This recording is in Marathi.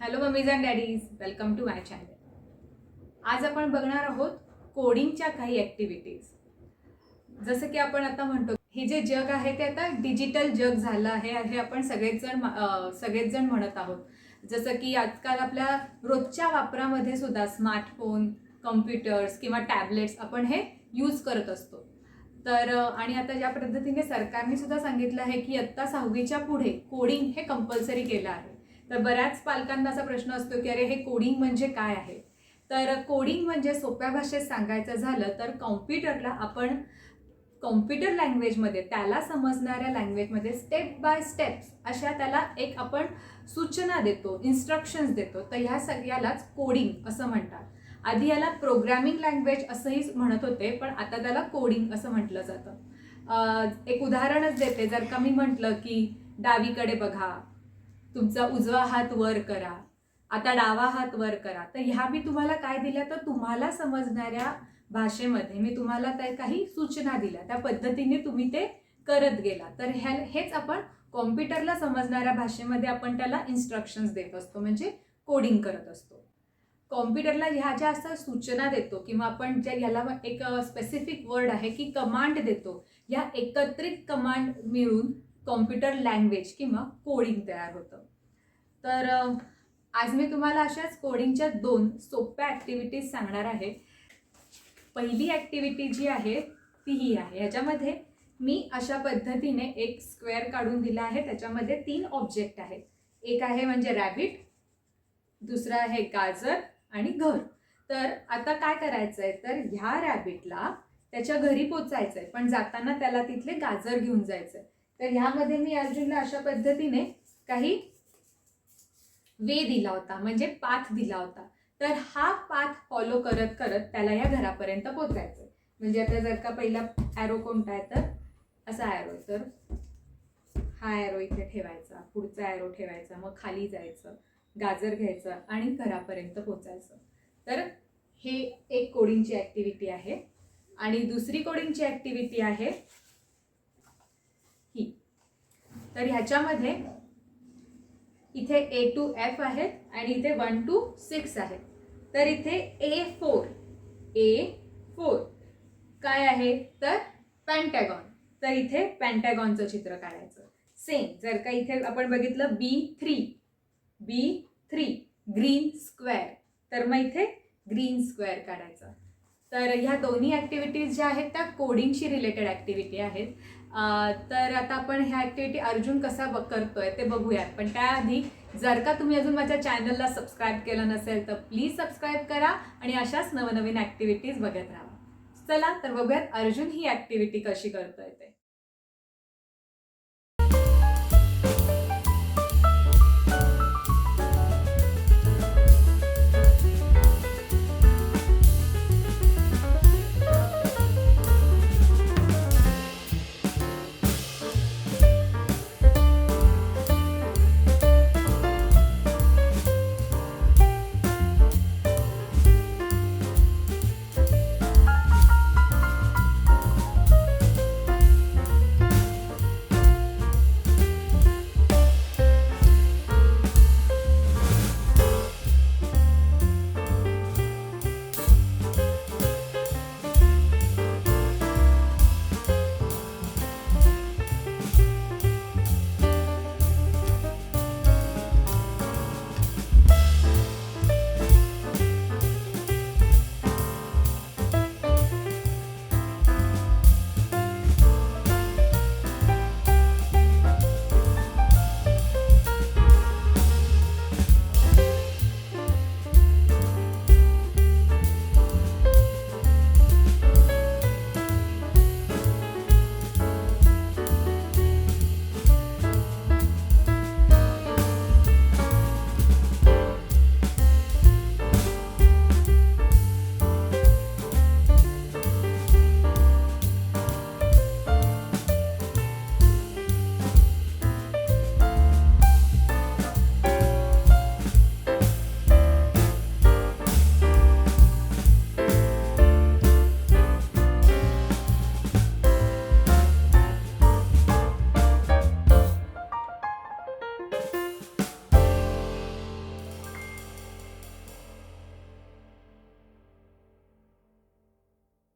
Hello mummies and daddies, welcome to my channel. आज आपण बघणार आहोत कोडिंगच्या काही ॲक्टिव्हिटीज. जसं की आपण आता म्हणतो हे जे जग आहे ते आता डिजिटल जग झालं आहे हे आपण सगळेच जण म्हणत आहोत. जसं की आजकाल आपल्या रोजच्या वापरामध्ये सुद्धा स्मार्टफोन, कम्प्युटर्स किंवा टॅबलेट्स आपण हे यूज करत असतो. तर आणि आता ज्या पद्धतीने सरकारने सुद्धा सांगितलं आहे की इयत्ता 6वीच्या पुढे कोडिंग हे कंपल्सरी केलं आहे. तर बऱ्याच पालकांना असा प्रश्न असतो की अरे हे कोडिंग म्हणजे काय आहे. तर कोडिंग म्हणजे सोप्या भाषेत सांगायचं झालं तर कॉम्प्युटरला आपण कॉम्प्युटर लँग्वेजमध्ये त्याला समजणाऱ्या लँग्वेजमध्ये स्टेप बाय स्टेप्स अशा त्याला एक आपण सूचना देतो, इन्स्ट्रक्शन्स देतो. तर ह्या सगळ्यालाच कोडिंग असं म्हणतात. आधी याला प्रोग्रॅमिंग लँग्वेज असंही म्हणत होते, पण आता त्याला कोडिंग असं म्हटलं जातं. एक उदाहरणच देते. जर का मी म्हटलं की डावीकडे बघा, तुमचा उजवा हात वर करा, आता डावा हात वर करा, तर ह्या मी तुम्हाला काय दिल्या तर तुम्हाला समजणाऱ्या भाषेमध्ये मी तुम्हाला त्या काही सूचना दिल्या, त्या पद्धतीने तुम्ही ते करत गेला. तर हेच आपण कॉम्प्युटरला समजणाऱ्या भाषेमध्ये आपण त्याला इन्स्ट्रक्शन्स देत असतो, म्हणजे कोडिंग करत असतो. कॉम्प्युटरला ह्या ज्या असं सूचना देतो किंवा आपण ज्या याला एक स्पेसिफिक वर्ड आहे की कमांड देतो, या एकत्रित कमांड मिळून कॉम्प्युटर लँग्वेज किंवा कोडिंग तयार होतं. तर आज मी तुम्हाला अशाच कोडिंगच्या 2 सोप्या ॲक्टिव्हिटीज सांगणार आहे. पहिली ॲक्टिव्हिटी जी आहे ती ही आहे. ह्याच्यामध्ये मी अशा पद्धतीने एक स्क्वेअर काढून दिला आहे. त्याच्यामध्ये 3 ऑब्जेक्ट आहेत. एक आहे म्हणजे रॅबिट, दुसरा आहे गाजर आणि घर. तर आता काय करायचं आहे, तर ह्या रॅबिटला त्याच्या घरी पोचायचं आहे, पण जाताना त्याला तिथले गाजर घेऊन जायचं आहे. तर ह्यामध्ये मी अर्जुनला अशा पद्धतीने काही वे दिला होता, म्हणजे पाथ दिला होता. तर हा पाथ फॉलो करत करत त्याला या घरापर्यंत पोचायचं. म्हणजे आता जर का पहिला ॲरो कोणता आहे, तर असा ॲरो आहे, तर हा ॲरो इथे ठेवायचा, पुढचा ॲरो ठेवायचा, मग खाली जायचं, गाजर घ्यायचं आणि घरापर्यंत पोचायचं. तर हे एक कोडिंगची ॲक्टिव्हिटी आहे. आणि दुसरी कोडिंगची ॲक्टिव्हिटी आहे ही. तर ह्याच्यामध्ये इथे A to F आहेत आणि इथे 1 to 6 आहेत. तर इथे A4 काय आहे, तर पेंटॅगॉन. तर इथे पेंटॅगॉनचं चित्र काढायचं. सेम जर का इथे आपण बघितलं B3 ग्रीन स्क्वेअर, तर मग इथे ग्रीन स्क्वेअर काढायचा. तर ह्या दोन्ही ॲक्टिव्हिटीज ज्या आहेत त्या कोडिंगशी रिलेटेड ॲक्टिव्हिटी आहेत. तर आता आपण ह्या ॲक्टिव्हिटी अर्जुन कसा करतोय ते बघूयात. पण त्याआधी जर का तुम्ही अजून माझ्या चॅनलला सबस्क्राईब केलं नसेल तर प्लीज सबस्क्राईब करा आणि अशाच नवनवीन ॲक्टिव्हिटीज बघत राहा. चला तर बघूयात अर्जुन ही ॲक्टिव्हिटी कशी करतोय ते.